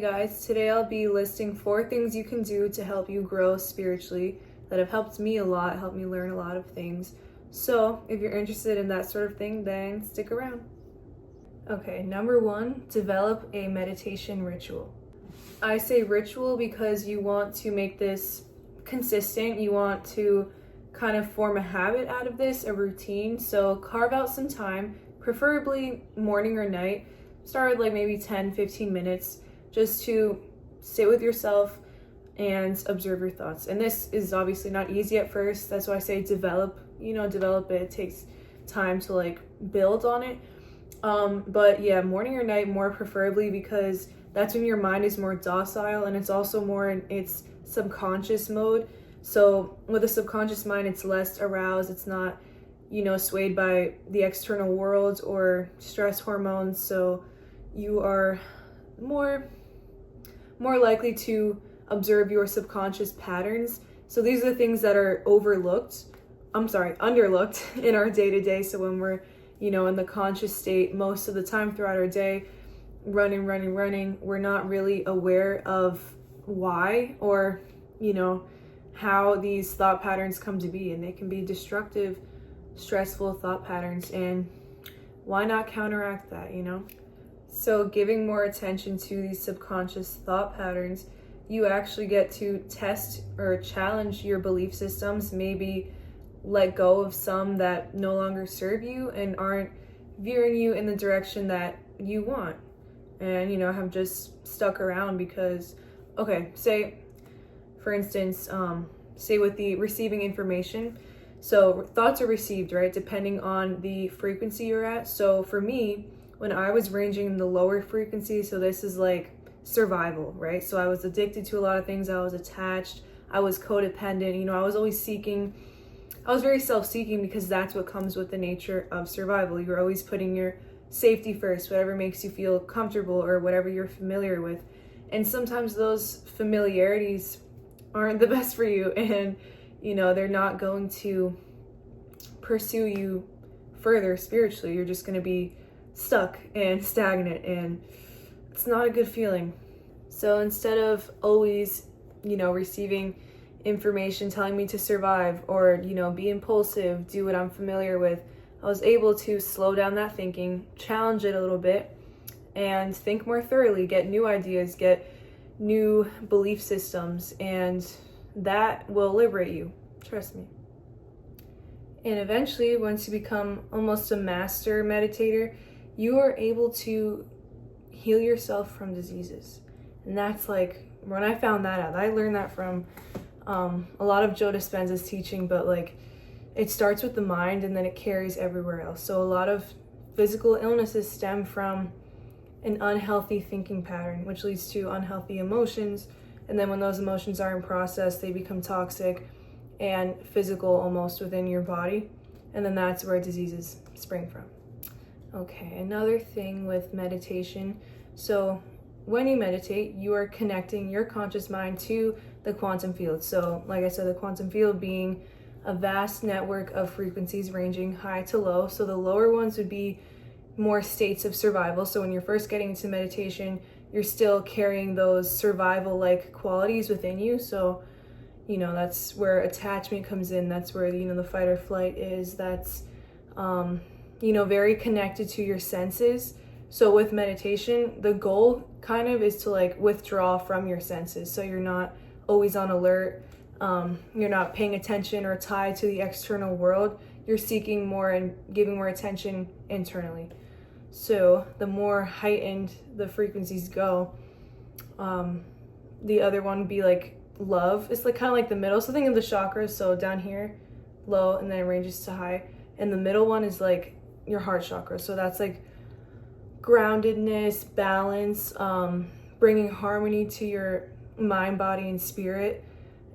guys, today I'll be listing 4 things you can do to help you grow spiritually that have helped me a lot, helped me learn a lot of things. So if you're interested in that sort of thing, then stick around. Okay, number 1, develop a meditation ritual. I say ritual because you want to make this consistent. You want to kind of form a habit out of this, a routine. So carve out some time, preferably morning or night. Start with like maybe 10-15 minutes just to sit with yourself and observe your thoughts. And this is obviously not easy at first. That's why I say develop it. It takes time to like build on it. But yeah, morning or night more preferably, because that's when your mind is more docile and it's also more in its subconscious mode. So with a subconscious mind, it's less aroused. It's not, swayed by the external world or stress hormones. So you are more likely to observe your subconscious patterns. So these are the things that are underlooked in our day-to-day. So when we're, in the conscious state most of the time throughout our day, running, we're not really aware of why or, how these thought patterns come to be. And they can be destructive, stressful thought patterns. And why not counteract that, So giving more attention to these subconscious thought patterns, you actually get to test or challenge your belief systems, maybe let go of some that no longer serve you and aren't veering you in the direction that you want. And, have just stuck around because, say, for instance, say with the receiving information, so thoughts are received, right, depending on the frequency you're at. So for me, when I was ranging in the lower frequency, so this is like survival, right? So I was addicted to a lot of things. I was attached. I was codependent. I was always seeking. I was very self-seeking because that's what comes with the nature of survival. You're always putting your safety first, whatever makes you feel comfortable or whatever you're familiar with. And sometimes those familiarities aren't the best for you, and they're not going to pursue you further spiritually. You're just going to be stuck and stagnant, and it's not a good feeling. So instead of always, receiving information telling me to survive or, be impulsive, do what I'm familiar with, I was able to slow down that thinking, challenge it a little bit, and think more thoroughly, get new ideas, get new belief systems, and that will liberate you. Trust me. And eventually, once you become almost a master meditator, you are able to heal yourself from diseases. And that's like, when I found that out, I learned that from a lot of Joe Dispenza's teaching, but like it starts with the mind and then it carries everywhere else. So a lot of physical illnesses stem from an unhealthy thinking pattern, which leads to unhealthy emotions. And then when those emotions aren't processed, they become toxic and physical almost within your body. And then that's where diseases spring from. Okay, another thing with meditation. So when you meditate, you are connecting your conscious mind to the quantum field. So like I said, the quantum field being a vast network of frequencies ranging high to low. So the lower ones would be more states of survival. So when you're first getting into meditation, you're still carrying those survival-like qualities within you. So, that's where attachment comes in. That's where, the fight or flight is. That's, very connected to your senses. So with meditation, the goal kind of is to like withdraw from your senses. So you're not always on alert. You're not paying attention or tied to the external world. You're seeking more and giving more attention internally. So the more heightened the frequencies go, the other one would be like love. It's like kind of like the middle. So think of the chakras. So down here, low, and then it ranges to high. And the middle one is like your heart chakra. So that's like groundedness, balance, bringing harmony to your mind, body, and spirit.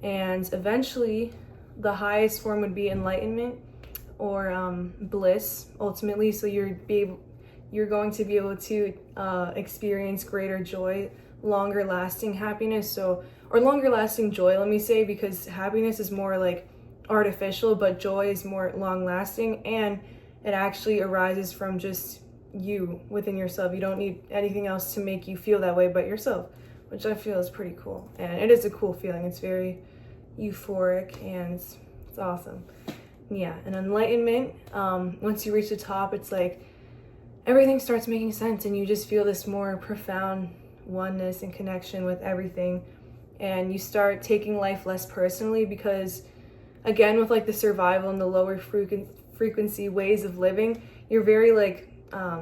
And eventually, the highest form would be enlightenment or bliss, ultimately. So you're going to be able to experience greater joy, longer lasting happiness. Or longer lasting joy, let me say, because happiness is more like artificial, but joy is more long lasting, and it actually arises from just you within yourself. You don't need anything else to make you feel that way but yourself. which I feel is pretty cool. And it is a cool feeling. It's very euphoric and it's awesome. Yeah, and enlightenment, once you reach the top, it's like everything starts making sense and you just feel this more profound oneness and connection with everything. And you start taking life less personally because, again, with like the survival and the lower frequency ways of living, you're very like, I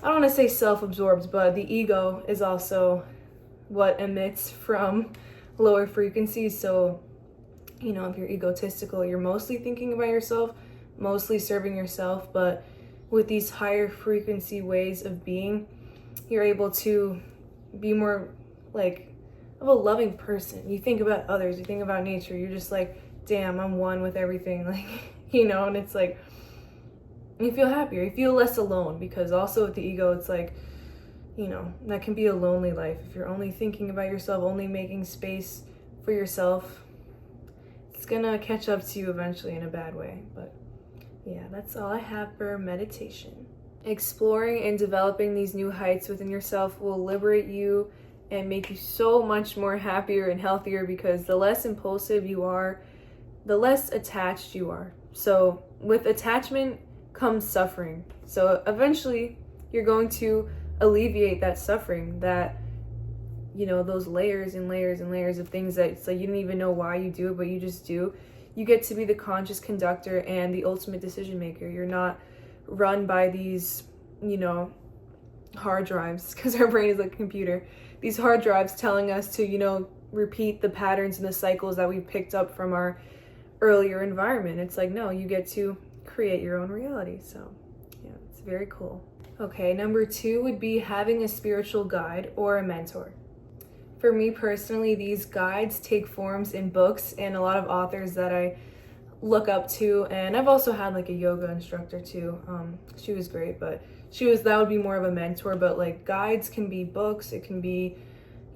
don't want to say self-absorbed, but the ego is also what emits from lower frequencies. So, you know, if you're egotistical, you're mostly thinking about yourself, mostly serving yourself. But with these higher frequency ways of being, you're able to be more like of a loving person. You think about others, you think about nature, you're just like, damn, I'm one with everything, like, you know. And it's like you feel happier, you feel less alone, because also with the ego, it's like, you know, that can be a lonely life if you're only thinking about yourself, only making space for yourself. It's gonna catch up to you eventually in a bad way. But yeah, that's all I have for meditation. Exploring and developing these new heights within yourself will liberate you and make you so much more happier and healthier, because the less impulsive you are, the less attached you are. So with attachment comes suffering. So eventually you're going to alleviate that suffering, that, you know, those layers and layers and layers of things that it's like you don't even know why you do it, but you just do. You get to be the conscious conductor and the ultimate decision maker. You're not run by these, you know, hard drives, because our brain is like a computer. These hard drives telling us to, you know, repeat the patterns and the cycles that we picked up from our earlier environment. It's like, no, you get to create your own reality. So yeah, it's very cool. Okay, number 2 would be having a spiritual guide or a mentor. For me personally, these guides take forms in books and a lot of authors that I look up to. And I've also had like a yoga instructor too. She was great, but that would be more of a mentor. But like guides can be books, it can be,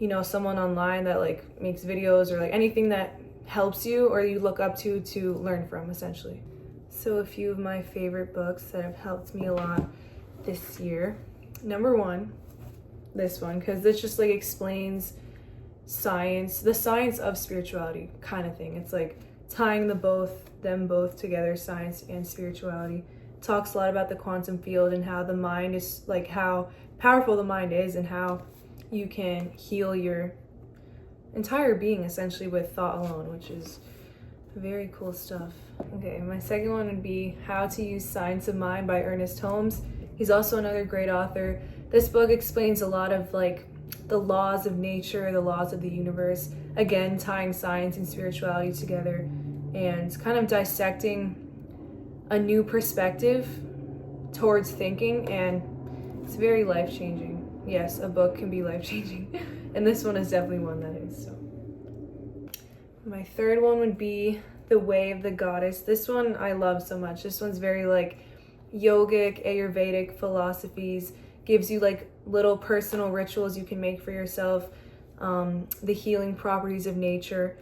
you know, someone online that like makes videos, or like anything that helps you or you look up to learn from, essentially. So a few of my favorite books that have helped me a lot this year. Number 1, this one, because this just like explains science, the science of spirituality kind of thing. It's like tying them both together, science and spirituality. Talks a lot about the quantum field and how the mind is, like how powerful the mind is, and how you can heal your entire being essentially with thought alone, which is very cool stuff. Okay, my second one would be How to Use Science of Mind by Ernest Holmes. He's also another great author. This book explains a lot of like the laws of nature, the laws of the universe, again tying science and spirituality together and kind of dissecting a new perspective towards thinking, and it's very life-changing. Yes, a book can be life-changing, and this one is definitely one that is. So my third one would be The Way of the Goddess. This one I love so much. This one's very like yogic, Ayurvedic philosophies, gives you like little personal rituals you can make for yourself, the healing properties of nature,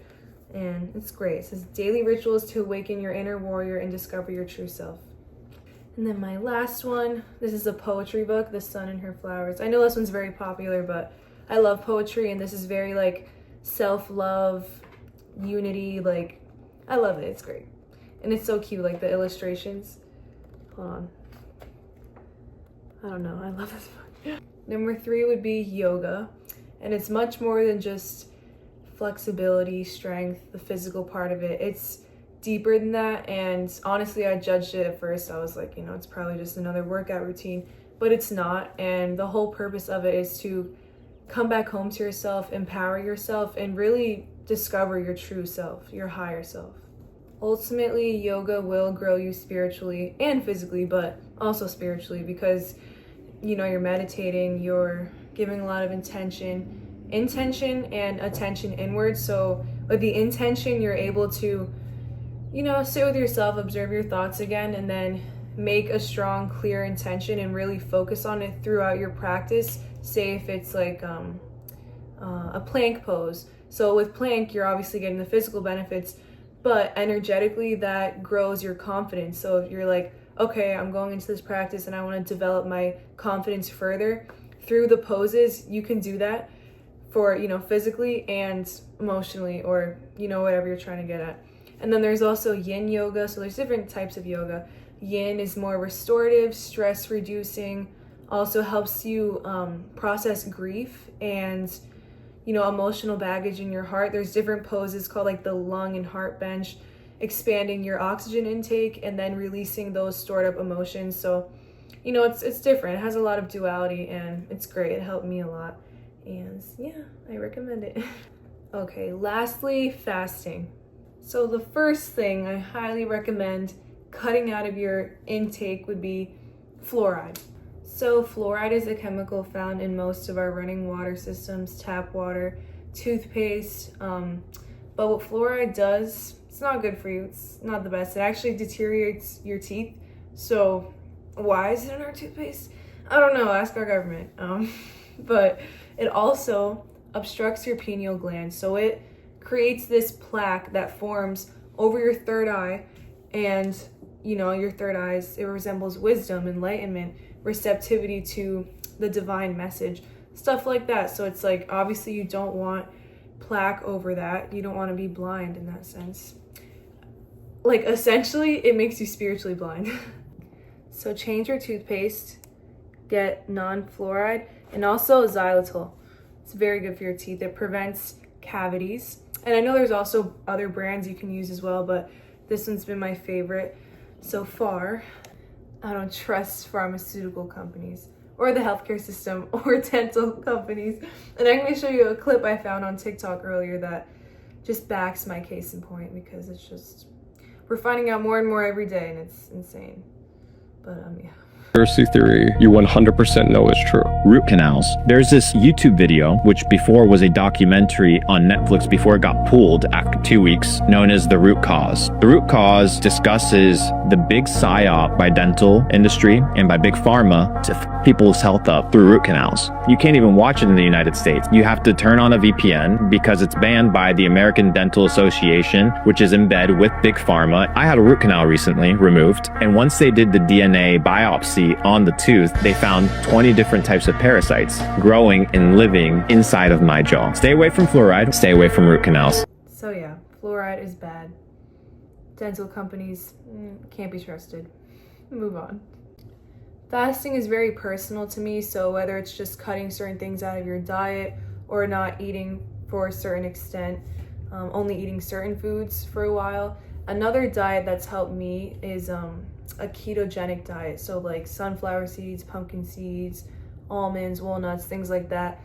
and it's great. It says daily rituals to awaken your inner warrior and discover your true self. And then my last one, this is a poetry book, The Sun and Her Flowers. I know this one's very popular, but I love poetry, and this is very like self-love, unity, like I love it. It's great. And it's so cute, like the illustrations. Hold on. I don't know, I love this book. Number 3 would be yoga, and it's much more than just flexibility, strength, the physical part of it. It's deeper than that, and honestly I judged it at first. I was like, you know, it's probably just another workout routine, but it's not. And the whole purpose of it is to come back home to yourself, empower yourself, and really discover your true self, your higher self. Ultimately, yoga will grow you spiritually and physically, but also spiritually, because you know, you're meditating, you're giving a lot of intention and attention inward. So with the intention, you're able to, you know, sit with yourself, observe your thoughts again, and then make a strong, clear intention and really focus on it throughout your practice. Say if it's like a plank pose. So with plank, you're obviously getting the physical benefits, but energetically that grows your confidence. So if you're like, okay, I'm going into this practice and I want to develop my confidence further through the poses, you can do that for, physically and emotionally, or, whatever you're trying to get at. And then there's also yin yoga. So there's different types of yoga. Yin is more restorative, stress reducing, also helps you process grief and, emotional baggage in your heart. There's different poses called like the lung and heart bench, expanding your oxygen intake and then releasing those stored up emotions. So, it's different. It has a lot of duality and it's great. It helped me a lot. And yeah, I recommend it. Okay, lastly, fasting. So the first thing I highly recommend cutting out of your intake would be fluoride. So fluoride is a chemical found in most of our running water systems, tap water, toothpaste. But what fluoride does, it's not good for you. It's not the best. It actually deteriorates your teeth. So why is it in our toothpaste? I don't know. Ask our government. But it also obstructs your pineal gland. So it creates this plaque that forms over your third eye. And, your third eye, it resembles wisdom, enlightenment, receptivity to the divine message, stuff like that. So it's like, obviously you don't want plaque over that. You don't want to be blind in that sense. Like, essentially, it makes you spiritually blind. So change your toothpaste, get non-fluoride, and also xylitol. It's very good for your teeth. It prevents cavities. And I know there's also other brands you can use as well, but this one's been my favorite so far. I don't trust pharmaceutical companies or the healthcare system or dental companies. And I'm going to show you a clip I found on TikTok earlier that just backs my case in point, because it's just, we're finding out more and more every day and it's insane. But yeah. Conspiracy theory you 100% know is true. Root canals. There's this YouTube video, which before was a documentary on Netflix before it got pulled after 2 weeks, known as The Root Cause. The Root Cause discusses the big psyop by dental industry and by big pharma to f people's health up through root canals. You can't even watch it in the United States. You have to turn on a VPN because it's banned by the American Dental Association, which is in bed with big pharma. I had a root canal recently removed, and once they did the DNA biopsy on the tooth, they found 20 different types of parasites growing and living inside of my jaw. Stay away from fluoride, stay away from root canals. So yeah, fluoride is bad. Dental companies can't be trusted. Move on. Fasting is very personal to me, so whether it's just cutting certain things out of your diet or not eating for a certain extent, only eating certain foods for a while. Another diet that's helped me is a ketogenic diet. So like sunflower seeds, pumpkin seeds, almonds, walnuts, things like that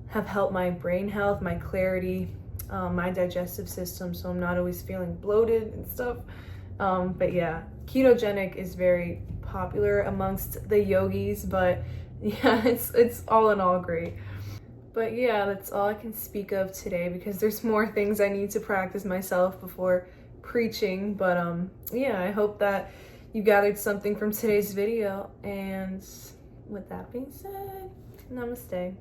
have helped my brain health, my clarity, my digestive system, so I'm not always feeling bloated and stuff. But yeah, ketogenic is very popular amongst the yogis, but yeah, it's all in all great. But yeah, that's all I can speak of today, because there's more things I need to practice myself before preaching. But yeah, I hope that you gathered something from today's video, and with that being said, namaste.